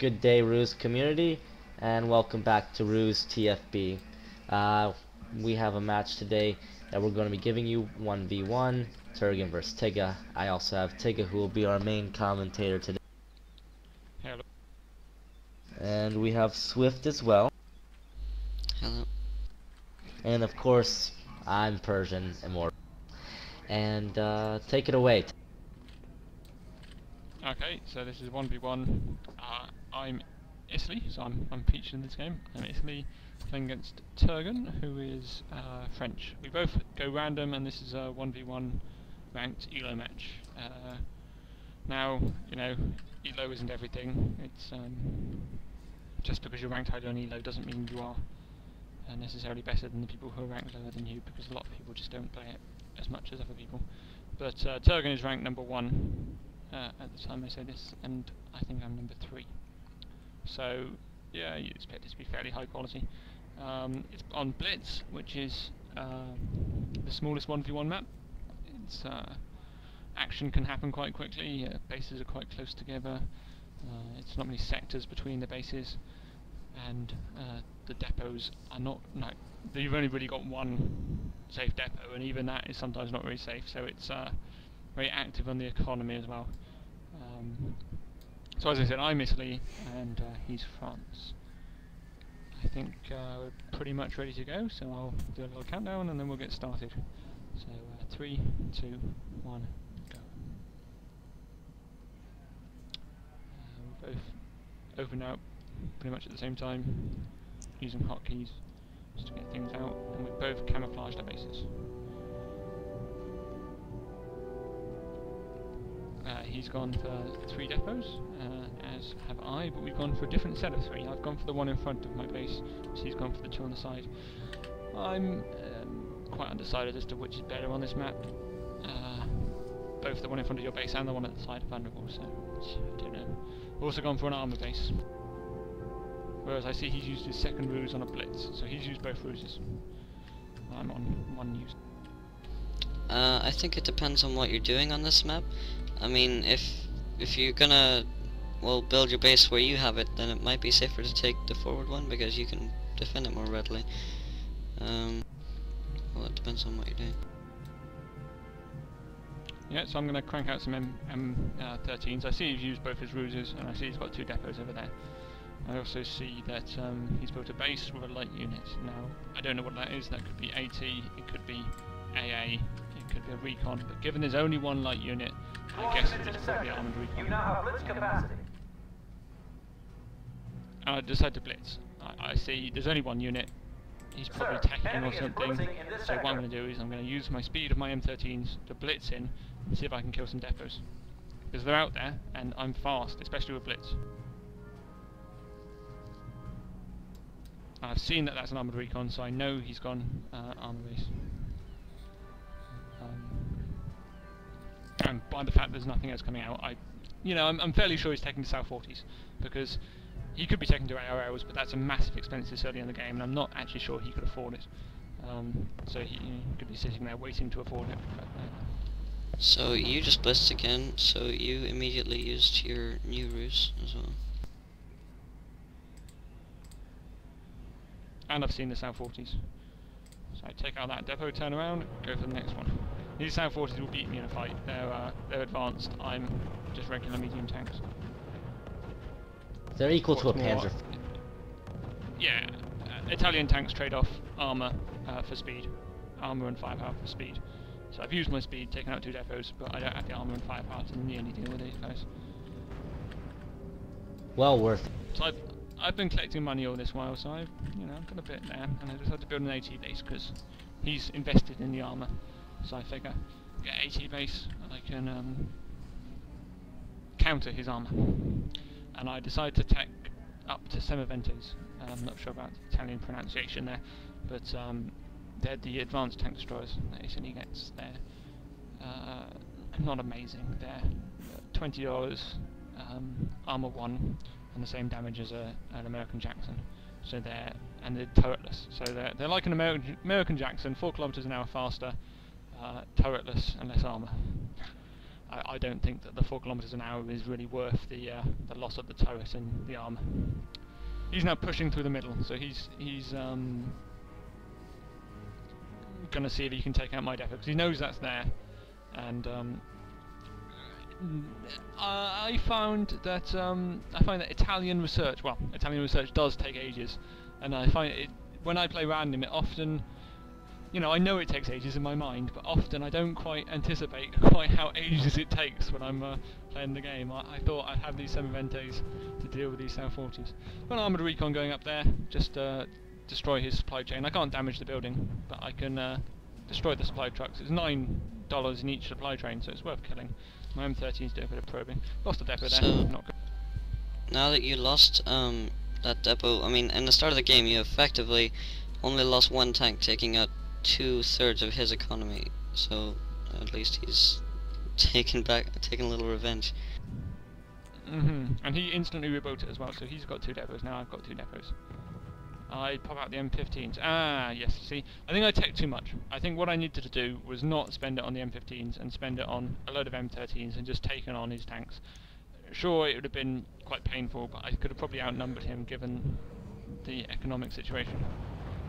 Good day, RUSE community, and welcome back to RUSETFB. We have a match today that we're going to be giving you 1v1, Turgon versus Tigga. I also have Tigga, who will be our main commentator today. Hello. And we have Swift as well. Hello. And of course, I'm Persian Immortal. And take it away. Okay, so this is 1v1. I'm Italy, so I'm featured in this game. I'm Italy playing against Turgon, who is French. We both go random, and this is a 1v1 ranked ELO match. Now, you know, ELO isn't everything. It's just because you're ranked higher on ELO doesn't mean you are necessarily better than the people who are ranked lower than you, because a lot of people just don't play it as much as other people. But Turgon is ranked number 1 at the time I say this, and I think I'm number 3. So yeah, you'd expect it to be fairly high quality. It's on Blitz, which is the smallest 1v1 map. It's action can happen quite quickly. Bases are quite close together. It's not many sectors between the bases, and the depots are not like you've only really got one safe depot, and even that is sometimes not very safe. So it's very active on the economy as well. So as I said, I'm Italy and he's France. I think we're pretty much ready to go, so I'll do a little countdown and then we'll get started. So 3, 2, 1, go. We both open out pretty much at the same time, using hotkeys just to get things out, and we've both camouflaged our bases. He's gone for 3 depots, as have I, but we've gone for a different set of 3. I've gone for the one in front of my base, so he's gone for the 2 on the side. I'm quite undecided as to which is better on this map. Both the one in front of your base and the one at the side are vulnerable, so I don't know. We've also gone for an armor base, whereas I see he's used his second ruse on a blitz, so he's used both ruses. I'm on one use. I think it depends on what you're doing on this map. I mean, if you're gonna, well, build your base where you have it, then it might be safer to take the forward one because you can defend it more readily. Well, it depends on what you're doing. Yeah, so I'm going to crank out some M13s. I see he's used both his ruses, and I see he's got 2 depots over there. I also see that he's built a base with a light unit. Now, I don't know what that is. That could be AT, it could be AA, it could be a recon, but given there's only one light unit, I guess it's probably armoured recon. You now have blitz capacity. And I decide to blitz. I see there's only one unit. He's probably teching or something. So what I'm going to do is I'm going to use my speed of my M13s to blitz in and see if I can kill some depots. Because they're out there, and I'm fast, especially with blitz. I've seen that that's an armoured recon, so I know he's gone armour base. And by the fact there's nothing else coming out, I'm fairly sure he's taking the South 40s, because he could be taking to ARLs, but that's a massive expense this early in the game, and I'm not actually sure he could afford it. So he could be sitting there waiting to afford it. But, So you just blitzed again, so you immediately used your new ruse as well. and I've seen the South 40s. So I take out that depot, turn around, go for the next one. These South 40s will beat me in a fight. They're advanced. I'm just regular medium tanks. They're equal to a Panzer. Yeah, Italian tanks trade off armour for speed. Armour and firepower for speed. So I've used my speed, taken out 2 depots, but I don't have the armour and firepower to nearly deal with these guys. Well worth it. So I've been collecting money all this while, so I've got a bit there, and I decided to build an AT base because he's invested in the armour. So I figure, get AT base, I can counter his armour. And I decided to tech up to Semiventes. I'm not sure about the Italian pronunciation there, but they're the advanced tank destroyers that Italy gets. They're not amazing. They're $20, armour 1, and the same damage as an American Jackson. So they're turretless. So they're like an American Jackson, 4 kilometers an hour faster, turretless and less armour. I don't think that the 4 kilometers an hour is really worth the loss of the turret and the armor. He's now pushing through the middle, so he's gonna see if he can take out my depot because he knows that's there, and I find that Italian research does take ages, and I find it when I play random, it often, I know it takes ages in my mind, but often I don't quite anticipate quite how ages it takes when I'm playing the game. I thought I'd have these Semiventes to deal with these South 40s. Got an armoured recon going up there, just destroy his supply chain. I can't damage the building, but I can destroy the supply trucks. It's $9 in each supply train, so it's worth killing. My M13's doing a bit of probing. Lost a depot there, So, not good. now that you lost that depot, I mean, in the start of the game, you effectively only lost 1 tank, taking out 2/3 of his economy. So at least he's taken a little revenge. And he instantly rebuilt it as well, so he's got 2 depots, now I've got 2 depots. I pop out the M15s. Ah, yes, see, I think I teched too much. I think what I needed to do was not spend it on the M15s and spend it on a load of M13s and just taken on his tanks. Sure, it would have been quite painful, but I could have probably outnumbered him given the economic situation.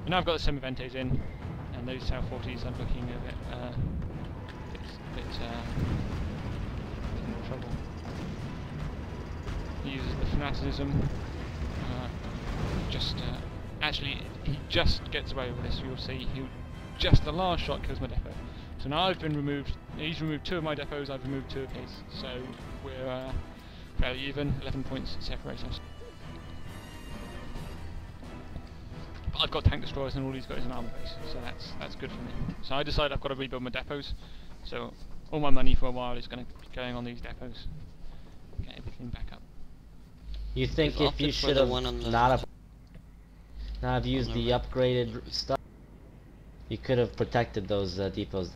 But now I've got the Semiventes in, and those South 40s are looking a bit in trouble. He uses the fanaticism. Actually, he just gets away with this. You'll see, the last shot kills my depot. So now I've been removed. He's removed 2 of my depots. I've removed 2 of his. So we're fairly even. 11 points separate us. But I've got tank destroyers, and all he's got is an armor base. So that's good for me. So I decided I've got to rebuild my depots. So all my money for a while is going to be going on these depots. Get everything back up. You think You've if you opted for should the have one on the not have used the upgraded stuff, you could have protected those depots?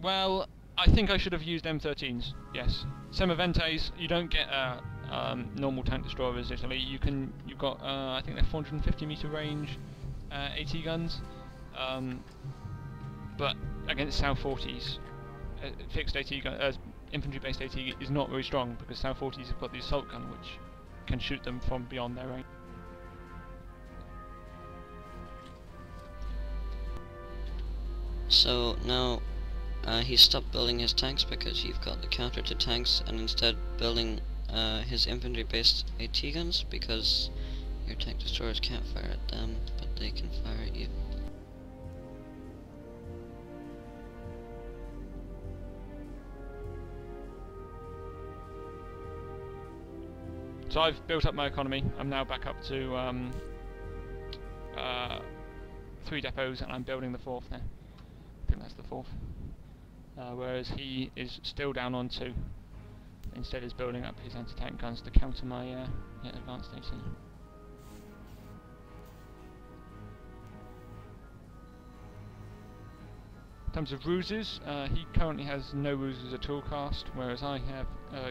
Well, I think I should have used M13s, yes. Semiventes, you don't get normal tank destroyers in Italy. You've got, I think they're 450 meter range AT guns, but against South 40s, fixed AT gun, infantry-based AT is not very strong because South 40s have got the assault gun which can shoot them from beyond their range. So now he stopped building his tanks because you've got the counter to tanks, and instead building his infantry-based AT guns because your tank destroyers can't fire at them, but they can fire at you. So I've built up my economy. I'm now back up to 3 depots, and I'm building the 4th now. I think that's the 4th. Whereas he is still down on 2. Instead, he's building up his anti-tank guns to counter my advanced AT. In terms of ruses, he currently has no ruses at all cast, whereas I have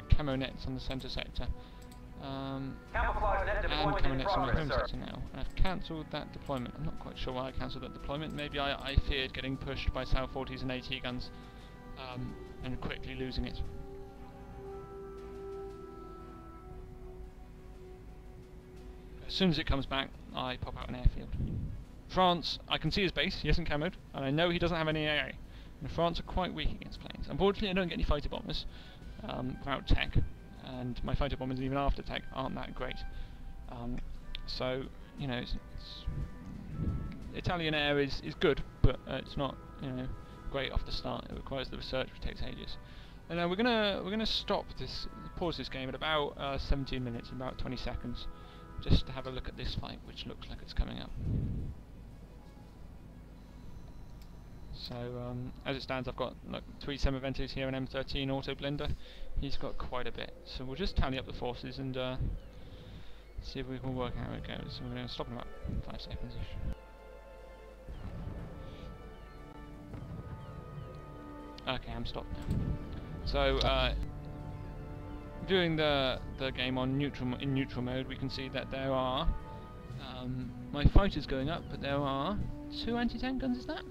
camo nets on the centre sector. And camo nets on my home sector now. I've cancelled that deployment. I'm not quite sure why I cancelled that deployment. Maybe I feared getting pushed by South 40s and AT guns and quickly losing it. As soon as it comes back, I pop out an airfield. France, I can see his base, he isn't camoed, and I know he doesn't have any AA. And France are quite weak against planes. Unfortunately, I don't get any fighter bombers without tech, and my fighter bombers, even after tech, aren't that great. So, you know, Italian air is good, but it's not, you know, great off the start. It requires the research, which takes ages. And we're gonna pause this game at about 17 minutes, about 20 seconds, just to have a look at this fight, which looks like it's coming up. So as it stands, I've got like 3 Semiventes here and M13 auto blender. He's got quite a bit, so we'll just tally up the forces and see if we can work out how it goes. So we're going to stop in about 5 seconds ish. Okay, I'm stopped now. So viewing the game on neutral mode, we can see that there are my fighters going up, but there are 2 anti-tank guns. Is that?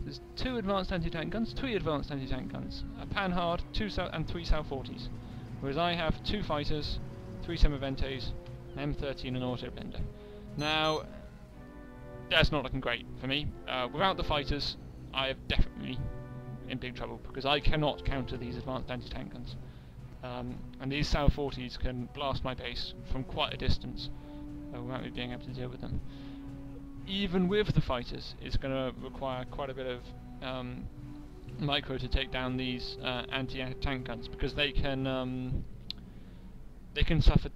There's 2 advanced anti-tank guns, 3 advanced anti-tank guns, a Panhard, 2 and 3 Sal-40s. Whereas I have 2 fighters, 3 Semiventes, an M13 and an auto blender. Now, that's not looking great for me. Without the fighters, I am definitely in big trouble, because I cannot counter these advanced anti-tank guns. And these Sal-40s can blast my base from quite a distance without me being able to deal with them. Even with the fighters, it's going to require quite a bit of micro to take down these anti-tank guns, because they can suffer.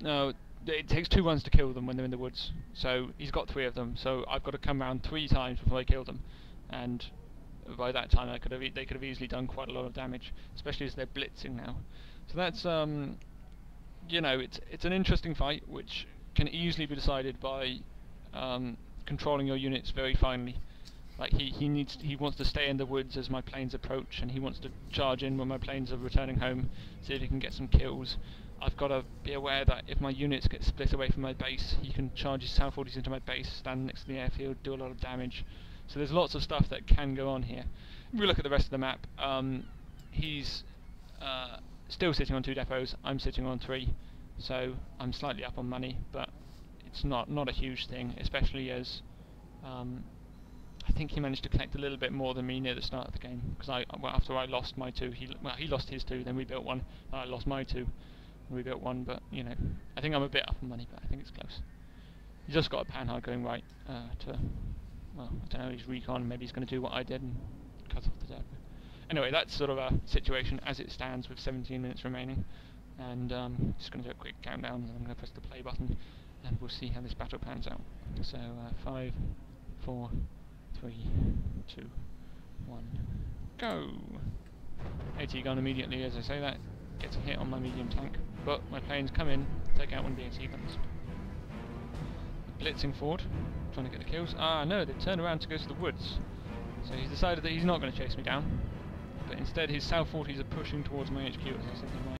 No, it takes 2 runs to kill them when they're in the woods. So he's got 3 of them. So I've got to come around 3 times before I kill them, and by that time they could have easily done quite a lot of damage, especially as they're blitzing now. So that's you know, it's an interesting fight which can easily be decided by controlling your units very finely. Like he wants to stay in the woods as my planes approach, and he wants to charge in when my planes are returning home, see if he can get some kills. I've got to be aware that if my units get split away from my base, he can charge his Sal-40s into my base, stand next to the airfield, do a lot of damage. So there's lots of stuff that can go on here. If we look at the rest of the map, he's still sitting on 2 depots, I'm sitting on 3, so I'm slightly up on money, but it's not a huge thing, especially as I think he managed to collect a little bit more than me near the start of the game, because after I lost my 2, he lost his 2, then we built 1, I lost my 2, and we built 1, but you know, I think I'm a bit up on money, but I think it's close. He's just got a Panhard going right to, well, I don't know, he's recon, maybe he's going to do what I did and cut off the depot. Anyway, that's sort of a situation as it stands with 17 minutes remaining, and just going to do a quick countdown, and I'm going to press the play button, and we'll see how this battle pans out. So 5, 4, 3, 2, 1, go! AT gun immediately as I say that, gets a hit on my medium tank, but my planes come in, take out one of the AT guns. Blitzing forward, trying to get the kills. Ah no, they turn around to go to the woods. So he's decided that he's not going to chase me down, but instead his Sal-40s are pushing towards my HQ as I said they might.